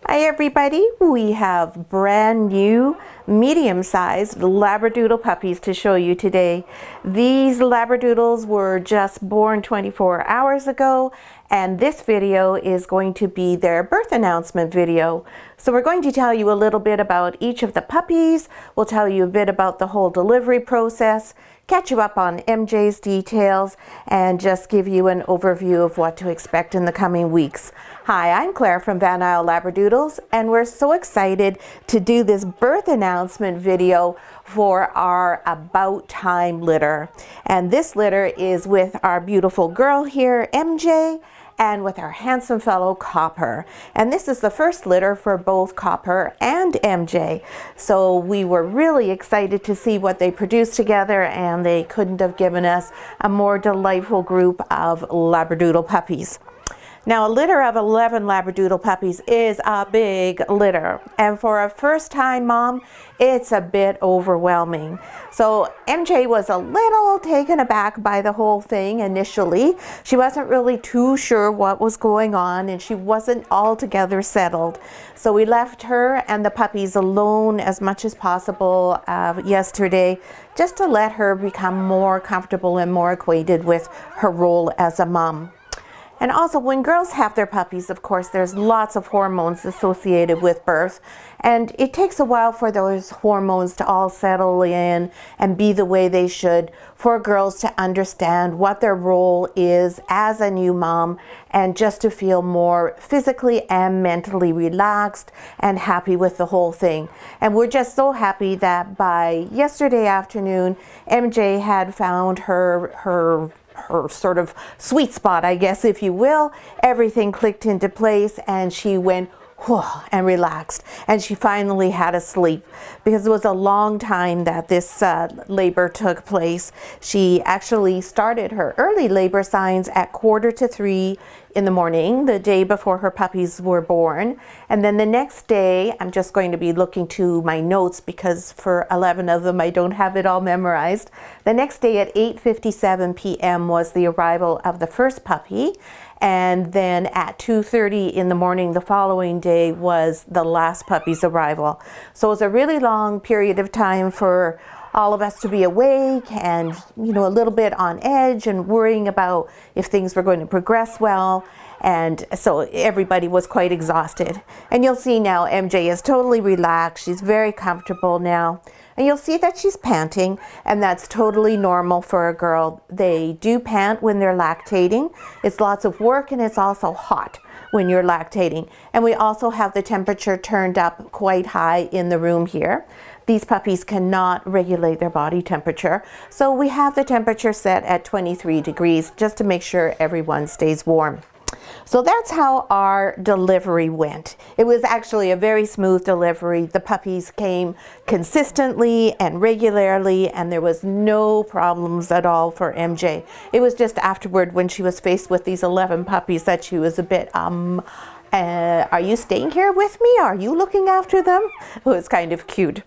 Hi everybody, we have brand new medium-sized Labradoodle puppies to show you today. These Labradoodles were just born 24 hours ago, and this video is going to be their birth announcement video. So we're going to tell you a little bit about each of the puppies. We'll tell you a bit about the whole delivery process, catch you up on MJ's details, and just give you an overview of what to expect in the coming weeks. Hi, I'm Claire from Van Isle Labradoodles, and we're so excited to do this birth announcement video for our About Time litter. And this litter is with our beautiful girl here, MJ, and with our handsome fellow Copper. And this is the first litter for both Copper and MJ. So we were really excited to see what they produced together, and they couldn't have given us a more delightful group of Labradoodle puppies. Now, a litter of 11 Labradoodle puppies is a big litter, and for a first-time mom, it's a bit overwhelming. So MJ was a little taken aback by the whole thing initially. She wasn't really too sure what was going on, and she wasn't altogether settled. So we left her and the puppies alone as much as possible yesterday, just to let her become more comfortable and more acquainted with her role as a mom. And also, when girls have their puppies, of course, there's lots of hormones associated with birth, and it takes a while for those hormones to all settle in and be the way they should, for girls to understand what their role is as a new mom, and just to feel more physically and mentally relaxed and happy with the whole thing. And we're just so happy that by yesterday afternoon, MJ had found her sort of sweet spot, I guess, if you will. Everything clicked into place, and she went whew, and relaxed, and she finally had a sleep, because it was a long time that this labor took place. She actually started her early labor signs at 2:45 in the morning, the day before her puppies were born. And then the next day, I'm just going to be looking to my notes, because for 11 of them I don't have it all memorized. The next day at 8:57 p.m. was the arrival of the first puppy, and then at 2:30 in the morning the following day was the last puppy's arrival. So it was a really long period of time for all of us to be awake and, you know, a little bit on edge and worrying about if things were going to progress well. And so everybody was quite exhausted. And you'll see now MJ is totally relaxed. She's very comfortable now. And you'll see that she's panting, and that's totally normal for a girl. They do pant when they're lactating. It's lots of work, and it's also hot when you're lactating. And we also have the temperature turned up quite high in the room here. These puppies cannot regulate their body temperature, so we have the temperature set at 23 degrees just to make sure everyone stays warm. So that's how our delivery went. It was actually a very smooth delivery. The puppies came consistently and regularly, and there was no problems at all for MJ. It was just afterward, when she was faced with these 11 puppies, that she was a bit, are you staying here with me? Are you looking after them? It was kind of cute.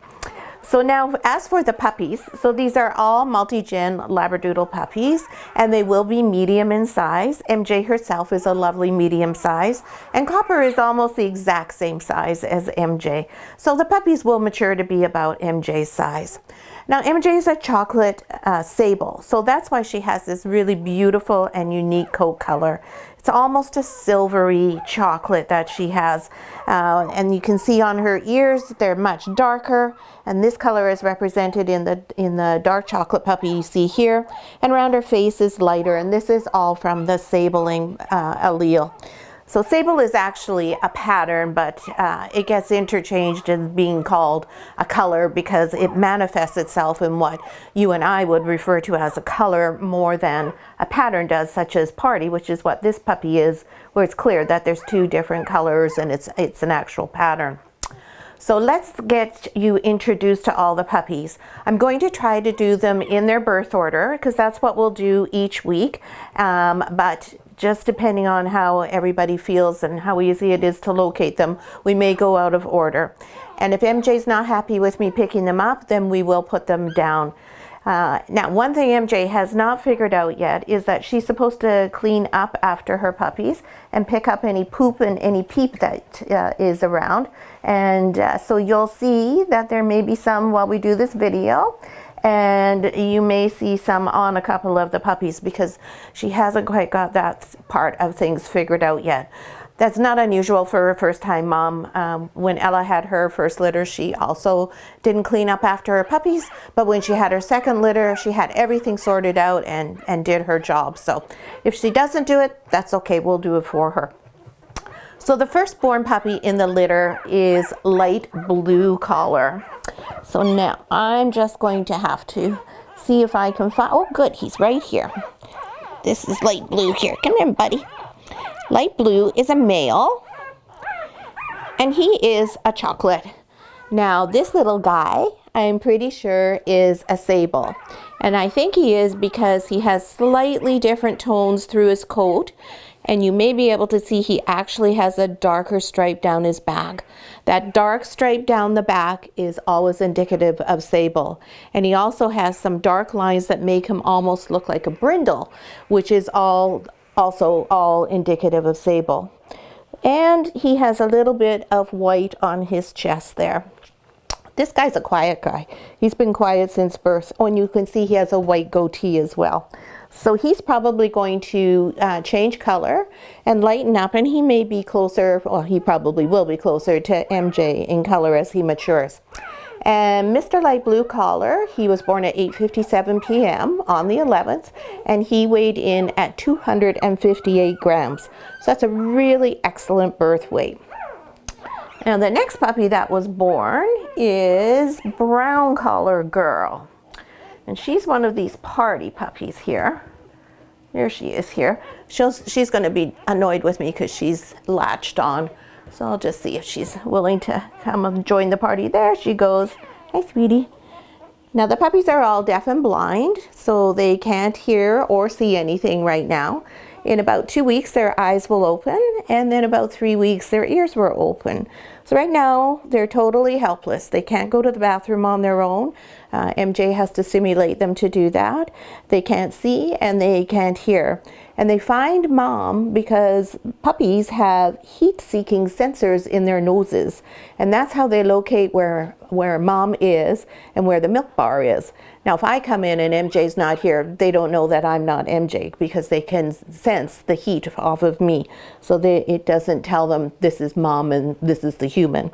So now, as for the puppies, so these are all multigen Labradoodle puppies, and they will be medium in size. MJ herself is a lovely medium size, and Copper is almost the exact same size as MJ. So the puppies will mature to be about MJ's size. Now, MJ is a chocolate Sable, so that's why she has this really beautiful and unique coat color. It's almost a silvery chocolate that she has, and you can see on her ears they're much darker, and this color is represented in the dark chocolate puppy you see here, and around her face is lighter, and this is all from the Sabling allele. So Sable is actually a pattern, but it gets interchanged as being called a color because it manifests itself in what you and I would refer to as a color more than a pattern does, such as parti, which is what this puppy is, where it's clear that there's two different colors and it's an actual pattern. So let's get you introduced to all the puppies. I'm going to try to do them in their birth order, because that's what we'll do each week, but just depending on how everybody feels and how easy it is to locate them, we may go out of order. And if MJ's not happy with me picking them up, then we will put them down. Now, one thing MJ has not figured out yet is that she's supposed to clean up after her puppies and pick up any poop and any peep that is around. And so you'll see that there may be some while we do this video. And you may see some on a couple of the puppies because she hasn't quite got that part of things figured out yet. That's not unusual for a first-time mom. When Ella had her first litter, she also didn't clean up after her puppies, but when she had her second litter, she had everything sorted out and did her job. So if she doesn't do it, that's okay, we'll do it for her. So the firstborn puppy in the litter is light blue collar. So now I'm just going to have to see if I can find, oh good, he's right here. This is light blue here. Come here, buddy. Light blue is a male, and he is a chocolate. Now this little guy, I'm pretty sure is a Sable. And I think he is because he has slightly different tones through his coat. And you may be able to see he actually has a darker stripe down his back. That dark stripe down the back is always indicative of Sable. And he also has some dark lines that make him almost look like a brindle, which is also all indicative of Sable. And he has a little bit of white on his chest there. This guy's a quiet guy. He's been quiet since birth. Oh, and you can see he has a white goatee as well. So he's probably going to change color and lighten up, and he may be closer, well, he probably will be closer to MJ in color as he matures. And Mr. Light Blue Collar, he was born at 8:57 p.m. on the 11th, and he weighed in at 258 grams. So that's a really excellent birth weight. Now the next puppy that was born is Brown Collar Girl. And she's one of these party puppies here. There she is here. She's going to be annoyed with me because she's latched on. So I'll just see if she's willing to come and join the party. There she goes. Hi, sweetie. Now the puppies are all deaf and blind, so they can't hear or see anything right now. In about 2 weeks, their eyes will open, and then about 3 weeks, their ears will open. So right now, they're totally helpless. They can't go to the bathroom on their own. MJ has to stimulate them to do that. They can't see and they can't hear. And they find mom because puppies have heat-seeking sensors in their noses. And that's how they locate where mom is and where the milk bar is. Now, if I come in and MJ's not here, they don't know that I'm not MJ because they can sense the heat off of me. So it doesn't tell them this is mom and this is the human.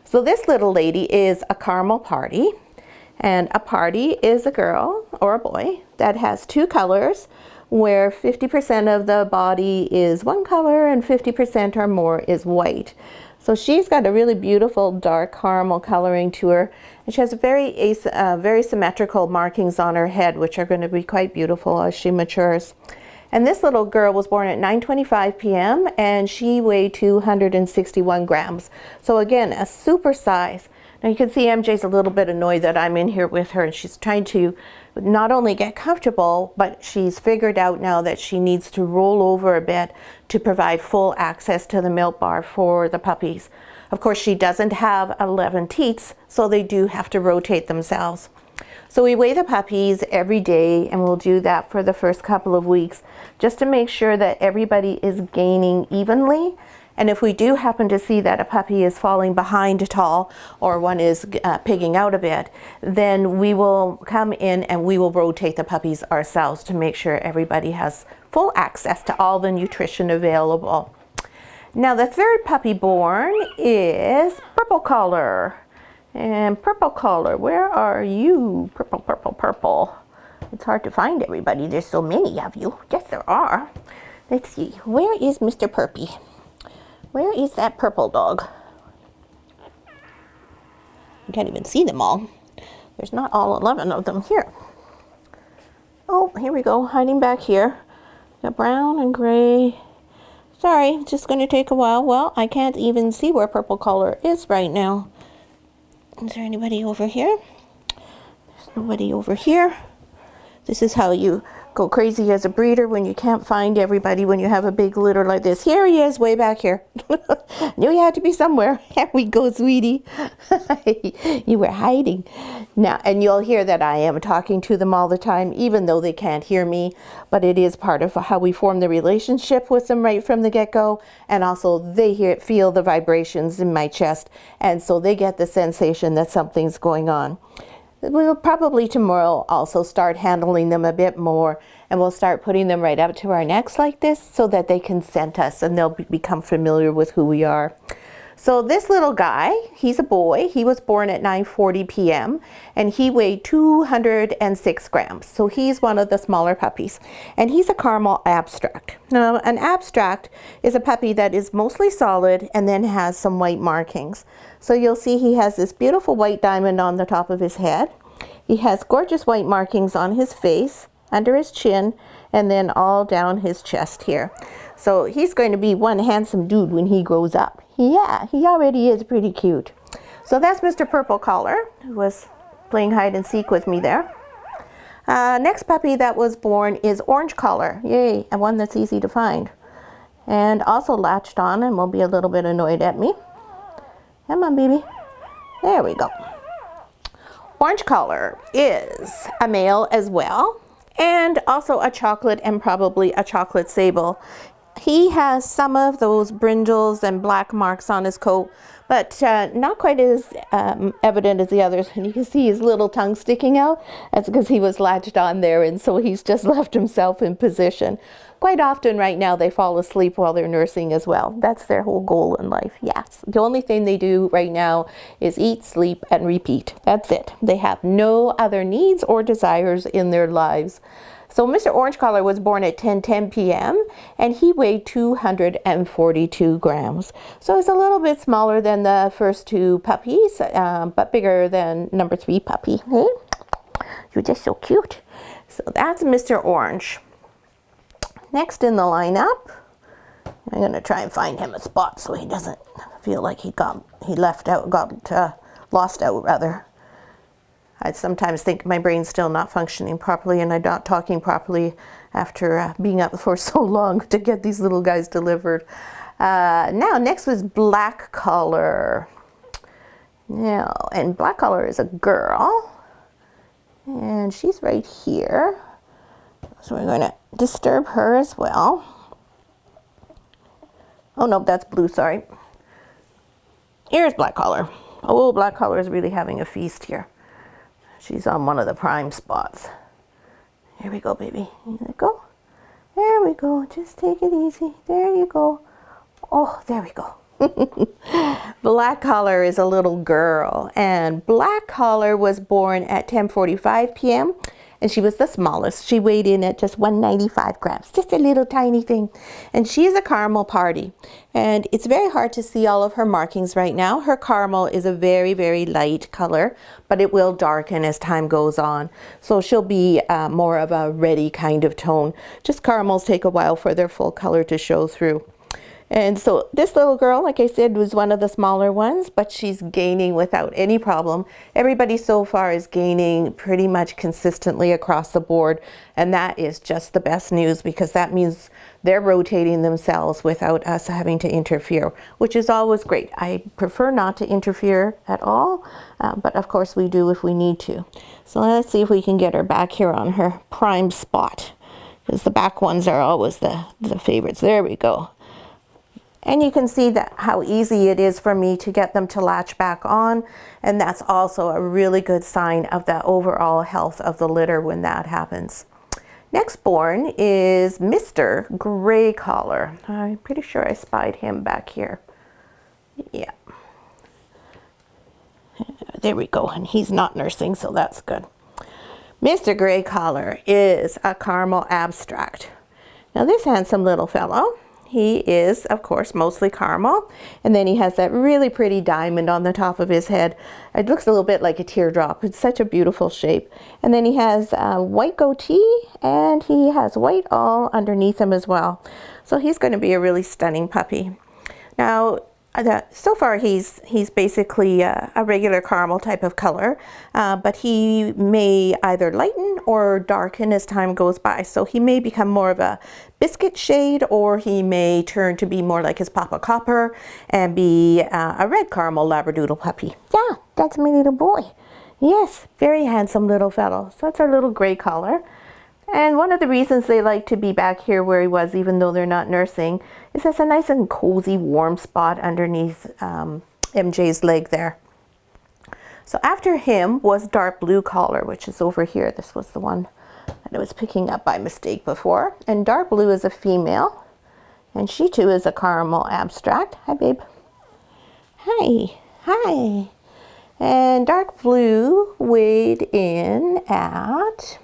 So this little lady is a caramel party. And a party is a girl or a boy that has two colors, where 50% of the body is one color and 50% or more is white. So she's got a really beautiful dark caramel coloring to her, and she has very symmetrical markings on her head, which are going to be quite beautiful as she matures. And this little girl was born at 9:25 p.m. and she weighed 261 grams. So again, a super size. Now you can see MJ's a little bit annoyed that I'm in here with her, and she's trying to not only get comfortable, but she's figured out now that she needs to roll over a bit to provide full access to the milk bar for the puppies. Of course, she doesn't have 11 teats, so they do have to rotate themselves. So we weigh the puppies every day, and we'll do that for the first couple of weeks just to make sure that everybody is gaining evenly. And if we do happen to see that a puppy is falling behind at all, or one is pigging out a bit, then we will come in and we will rotate the puppies ourselves to make sure everybody has full access to all the nutrition available. Now the third puppy born is Purple Collar. And Purple Collar, where are you? Purple, purple, purple. It's hard to find everybody. There's so many of you. Yes, there are. Let's see. Where is Mr. Purpy? Where is that purple dog? You can't even see them all. There's not all 11 of them here. Oh, here we go, hiding back here. Got brown and gray. Sorry, it's just going to take a while. Well, I can't even see where Purple Collar is right now. Is there anybody over here? There's nobody over here. This is how you go crazy as a breeder when you can't find everybody when you have a big litter like this. Here he is, way back here. Knew he had to be somewhere. Here we go, sweetie. You were hiding. Now, and you'll hear that I am talking to them all the time, even though they can't hear me, but it is part of how we form the relationship with them right from the get-go, and also they feel the vibrations in my chest, and so they get the sensation that something's going on. We'll probably tomorrow also start handling them a bit more, and we'll start putting them right up to our necks like this so that they can scent us and they'll become familiar with who we are. So this little guy, he's a boy. He was born at 9:40 p.m. and he weighed 206 grams. So he's one of the smaller puppies, and he's a caramel abstract. Now, an abstract is a puppy that is mostly solid and then has some white markings. So you'll see he has this beautiful white diamond on the top of his head. He has gorgeous white markings on his face, under his chin, and then all down his chest here. So he's going to be one handsome dude when he grows up. Yeah, he already is pretty cute. So that's Mr. Purple Collar, who was playing hide and seek with me there. Next puppy that was born is Orange Collar. Yay, and one that's easy to find. And also latched on and will be a little bit annoyed at me. Come on, baby. There we go. Orange Collar is a male as well, and also a chocolate and probably a chocolate sable. He has some of those brindles and black marks on his coat, but not quite as evident as the others. And you can see his little tongue sticking out. That's because he was latched on there, and so he's just left himself in position. Quite often right now they fall asleep while they're nursing as well. That's their whole goal in life, yes. The only thing they do right now is eat, sleep, and repeat. That's it. They have no other needs or desires in their lives. So Mr. Orange Collar was born at 10:10 p.m. and he weighed 242 grams. So it's a little bit smaller than the first two puppies, but bigger than number 3 puppy. Hey? You're just so cute. So that's Mr. Orange. Next in the lineup, I'm going to try and find him a spot so he doesn't feel like he got lost out rather. I sometimes think my brain's still not functioning properly and I'm not talking properly after being up for so long to get these little guys delivered. Now, next was Black Collar. Now, and Black Collar is a girl, and she's right here. So we're going to disturb her as well. Oh no, that's blue, sorry. Here's Black Collar. Oh, Black Collar is really having a feast here. She's on one of the prime spots. Here we go, baby. Here we go. There we go. Just take it easy. There you go. Oh, there we go. Black Collar is a little girl, and Black Collar was born at 10:45 p.m. and she was the smallest. She weighed in at just 195 grams, just a little tiny thing. And she is a caramel party. And it's very hard to see all of her markings right now. Her caramel is a very, very light color, but it will darken as time goes on. So she'll be more of a reddy kind of tone. Just caramels take a while for their full color to show through. And so this little girl, like I said, was one of the smaller ones, but she's gaining without any problem. Everybody so far is gaining pretty much consistently across the board. And that is just the best news, because that means they're rotating themselves without us having to interfere, which is always great. I prefer not to interfere at all, but of course we do if we need to. So let's see if we can get her back here on her prime spot, because the back ones are always the favorites. There we go. And you can see that how easy it is for me to get them to latch back on. And that's also a really good sign of the overall health of the litter when that happens. Next born is Mr. Gray Collar. I'm pretty sure I spied him back here. Yeah. There we go. And he's not nursing, so that's good. Mr. Gray Collar is a caramel abstract. Now this handsome little fellow, he is, of course, mostly caramel, and then he has that really pretty diamond on the top of his head. It looks a little bit like a teardrop. It's such a beautiful shape. And then he has a white goatee, and he has white all underneath him as well. So he's going to be a really stunning puppy. Now, So far he's basically a regular caramel type of color, but he may either lighten or darken as time goes by. So he may become more of a biscuit shade, or he may turn to be more like his Papa Copper and be a red caramel Labradoodle puppy. Yeah, that's my little boy. Yes, very handsome little fellow. So that's our little gray collar. And one of the reasons they like to be back here where he was, even though they're not nursing, is there's a nice and cozy warm spot underneath MJ's leg there. So after him was dark blue collar, which is over here. This was the one that I was picking up by mistake before. And dark blue is a female, and she too is a caramel abstract. Hi, babe. Hi. Hi. And dark blue weighed in at...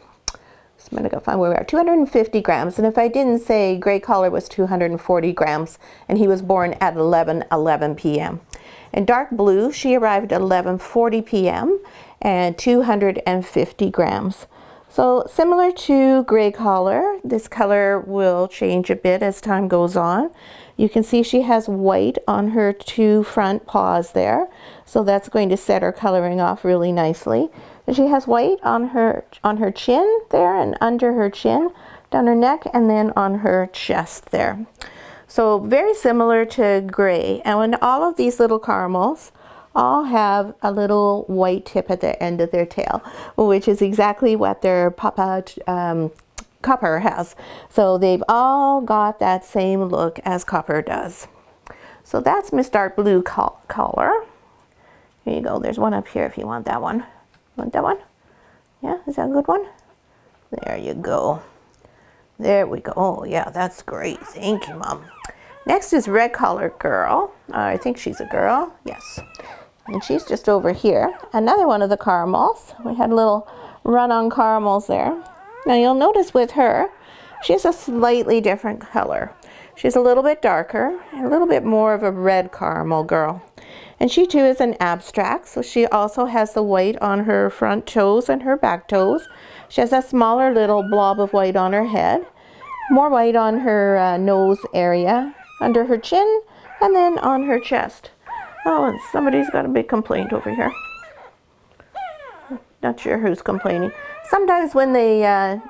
I'm going to go find where we are. 250 grams. And if I didn't say gray collar was 240 grams, and he was born at 11:11 p.m. And dark blue, she arrived at 11:40 p.m. and 250 grams. So similar to gray collar, this color will change a bit as time goes on. You can see she has white on her two front paws there. So that's going to set her coloring off really nicely. And she has white on her chin there, and under her chin, down her neck, and then on her chest there. So very similar to gray. And when all of these little caramels all have a little white tip at the end of their tail, which is exactly what their Papa Copper has. So they've all got that same look as Copper does. So that's Miss Dark Blue collar. Here you go. There's one up here if you want that one. Want that one? Yeah, is that a good one? There you go. There we go. Oh, yeah, that's great. Thank you, Mom. Next is Red Collar Girl. I think she's a girl. Yes. And she's just over here. Another one of the caramels. We had a little run on caramels there. Now you'll notice with her, she has a slightly different color. She's a little bit darker, and a little bit more of a red caramel girl. And she too is an abstract, so she also has the white on her front toes and her back toes. She has a smaller little blob of white on her head, more white on her nose area, under her chin, and then on her chest. Oh, and somebody's got a big complaint over here. Not sure who's complaining. Sometimes when they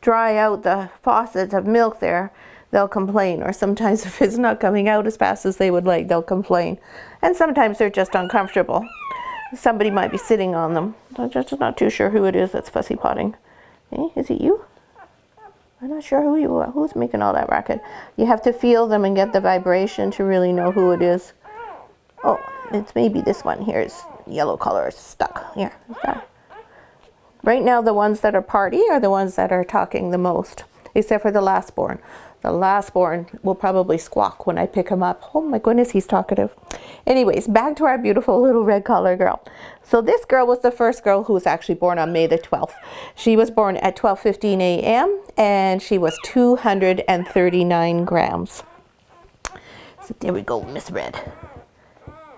dry out the faucets of milk there, they'll complain, or sometimes if it's not coming out as fast as they would like, they'll complain. And sometimes they're just uncomfortable. Somebody might be sitting on them. I'm just not too sure who it is that's fussy potting. Hey, is it you? I'm not sure who you are. Who's making all that racket? You have to feel them and get the vibration to really know who it is. Oh, it's maybe this one here is yellow color is stuck. Here, is that? Right now the ones that are party are the ones that are talking the most, except for the last born. The last born will probably squawk when I pick him up. Oh my goodness, he's talkative. Anyways, back to our beautiful little red collar girl. So this girl was the first girl who was actually born on May the 12th. She was born at 12:15 a.m. and she was 239 grams. So there we go, Miss Red.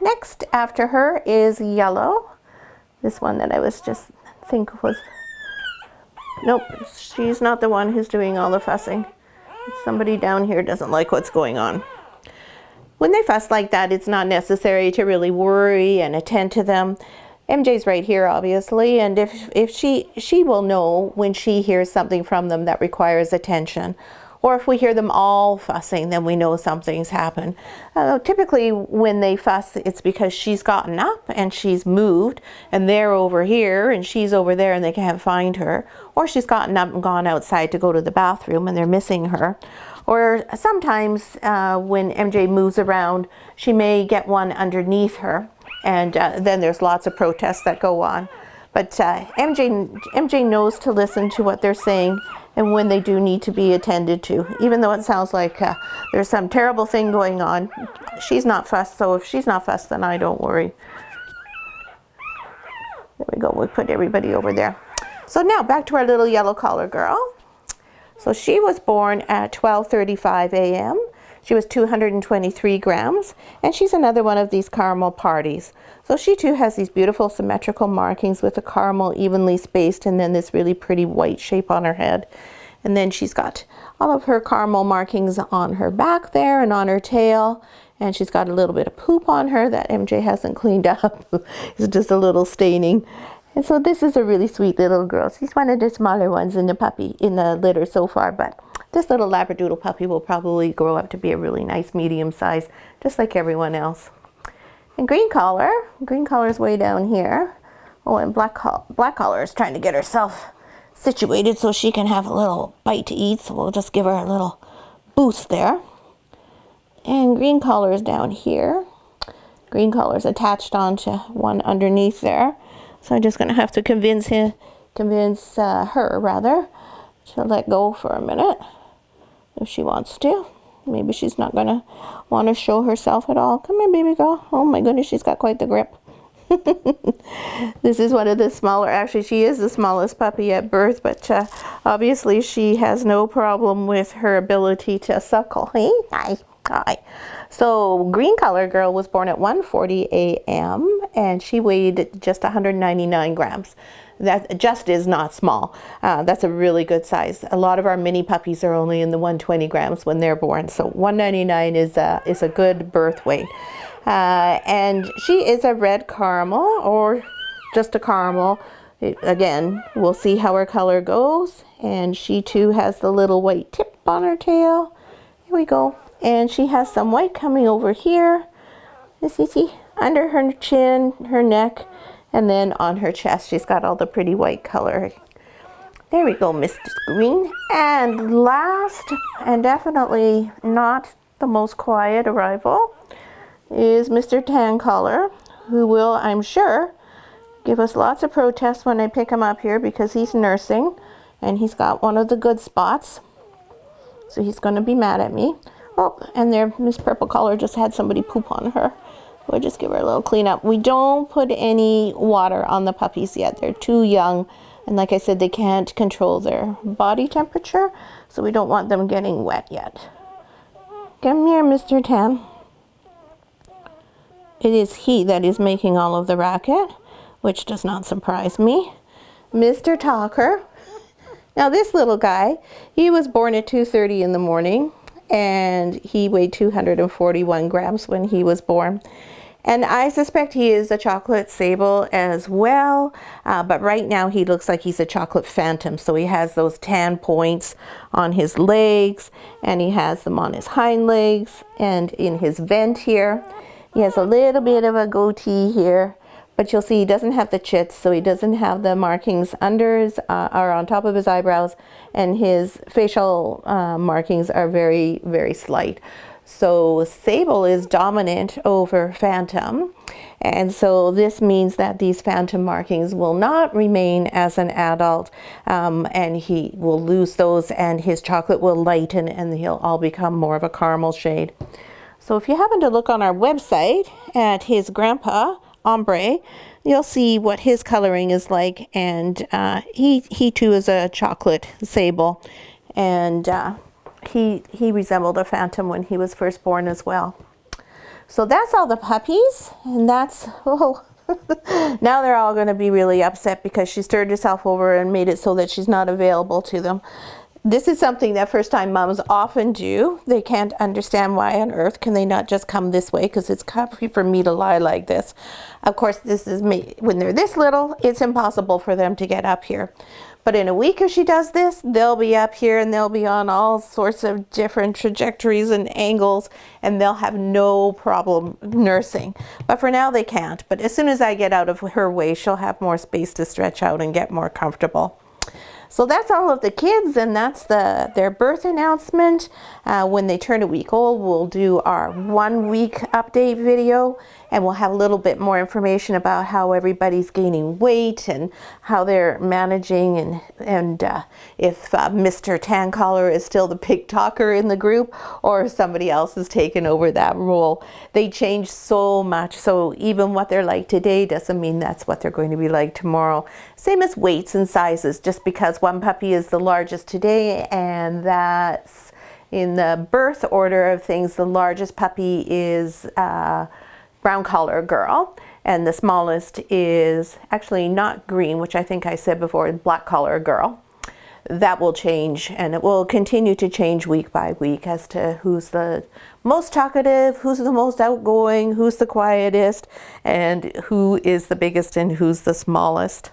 Next after her is yellow. This one that I was just think was, nope, she's not the one who's doing all the fussing. Somebody down here doesn't like what's going on. When they fuss like that, it's not necessary to really worry and attend to them. MJ's right here, obviously, and if she will know when she hears something from them that requires attention. Or if we hear them all fussing, then we know something's happened. Typically, when they fuss, it's because she's gotten up and she's moved, and they're over here and she's over there and they can't find her. Or she's gotten up and gone outside to go to the bathroom and they're missing her. Or sometimes when MJ moves around, she may get one underneath her, and then there's lots of protests that go on. But MJ knows to listen to what they're saying and when they do need to be attended to. Even though it sounds like there's some terrible thing going on, she's not fussed, so if she's not fussed, then I don't worry. There we go, we put everybody over there. So now back to our little yellow collar girl. So she was born at 12:35 a.m. She was 223 grams, and she's another one of these caramel parties. So she too has these beautiful symmetrical markings with the caramel evenly spaced, and then this really pretty white shape on her head. And then she's got all of her caramel markings on her back there and on her tail. And she's got a little bit of poop on her that MJ hasn't cleaned up. It's just a little staining. And so this is a really sweet little girl. She's one of the smaller ones in the litter so far, but this little Labradoodle puppy will probably grow up to be a really nice medium size, just like everyone else. And green collar's way down here. Oh, and black collar is trying to get herself situated so she can have a little bite to eat, so we'll just give her a little boost there. And green collar is down here. Green collar is attached onto one underneath there. So I'm just going to have to convince her to let go for a minute if she wants to. Maybe she's not going to want to show herself at all. Come here, baby girl. Oh my goodness, she's got quite the grip. This is one of the smaller, actually she is the smallest puppy at birth, but obviously she has no problem with her ability to suckle. Hey, hi. So green color girl was born at 1:40 a.m. and she weighed just 199 grams. That just is not small. That's a really good size. A lot of our mini puppies are only in the 120 grams when they're born. So 199 is a good birth weight. And she is a red caramel or just a caramel. Again, we'll see how her color goes. And she too has the little white tip on her tail. Here we go. And she has some white coming over here. See, under her chin, her neck, and then on her chest. She's got all the pretty white color. There we go, Mr. Green. And last, and definitely not the most quiet arrival, is Mr. Tan Collar, who will, I'm sure, give us lots of protests when I pick him up here because he's nursing and he's got one of the good spots. So he's going to be mad at me. Oh, and there, Miss Purple Collar just had somebody poop on her. We'll just give her a little cleanup. We don't put any water on the puppies yet. They're too young. And like I said, they can't control their body temperature. So we don't want them getting wet yet. Come here, Mr. Tan. It is he that is making all of the racket, which does not surprise me. Mr. Talker. Now this little guy, he was born at 2:30 in the morning. And he weighed 241 grams when he was born. And I suspect he is a chocolate Sable as well, but right now he looks like he's a chocolate Phantom. So he has those tan points on his legs, and he has them on his hind legs, and in his vent here. He has a little bit of a goatee here, but you'll see he doesn't have the chits, so he doesn't have the markings under his, or on top of his eyebrows, and his facial markings are very, very slight. So Sable is dominant over Phantom, and so this means that these Phantom markings will not remain as an adult, and he will lose those, and his chocolate will lighten, and he'll all become more of a caramel shade. So if you happen to look on our website at his grandpa, Ombre, you'll see what his coloring is like, and he too is a chocolate Sable, and he resembled a Phantom when he was first born as well. So that's all the puppies, and that's, oh, now they're all going to be really upset because she stirred herself over and made it so that she's not available to them. This is something that first-time moms often do. They can't understand why on earth can they not just come this way, because it's comfy for me to lie like this. Of course, this is me. When they're this little, it's impossible for them to get up here. But in a week, if she does this, they'll be up here and they'll be on all sorts of different trajectories and angles, and they'll have no problem nursing. But for now, they can't. But as soon as I get out of her way, she'll have more space to stretch out and get more comfortable. So that's all of the kids, and that's their birth announcement. When they turn a week old, we'll do our 1 week update video, and we'll have a little bit more information about how everybody's gaining weight and how they're managing, and if Mr. Tan Collar is still the big talker in the group, or if somebody else has taken over that role. They change so much, so even what they're like today doesn't mean that's what they're going to be like tomorrow. Same as weights and sizes. Just because one puppy is the largest today, and that's in the birth order of things, the largest puppy is brown collar girl, and the smallest is actually not green, which I think I said before, black collar girl. that will change, and it will continue to change week by week as to who's the most talkative, who's the most outgoing, who's the quietest, and who is the biggest and who's the smallest.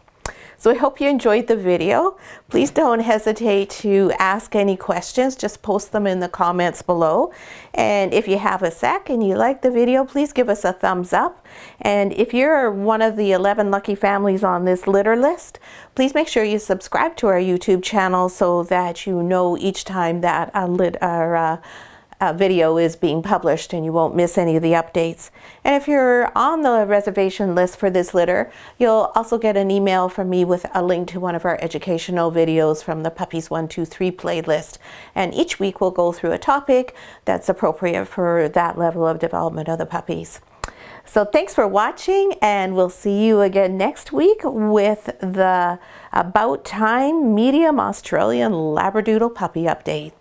So I hope you enjoyed the video. Please don't hesitate to ask any questions. Just post them in the comments below. And if you have a sec and you like the video, please give us a thumbs up. And if you're one of the 11 lucky families on this litter list, please make sure you subscribe to our YouTube channel so that you know each time that our video is being published and you won't miss any of the updates. And if you're on the reservation list for this litter, you'll also get an email from me with a link to one of our educational videos from the Puppies 1, 2, 3 playlist. And each week we'll go through a topic that's appropriate for that level of development of the puppies. So thanks for watching, and we'll see you again next week with the About Time Medium Australian Labradoodle Puppy Update.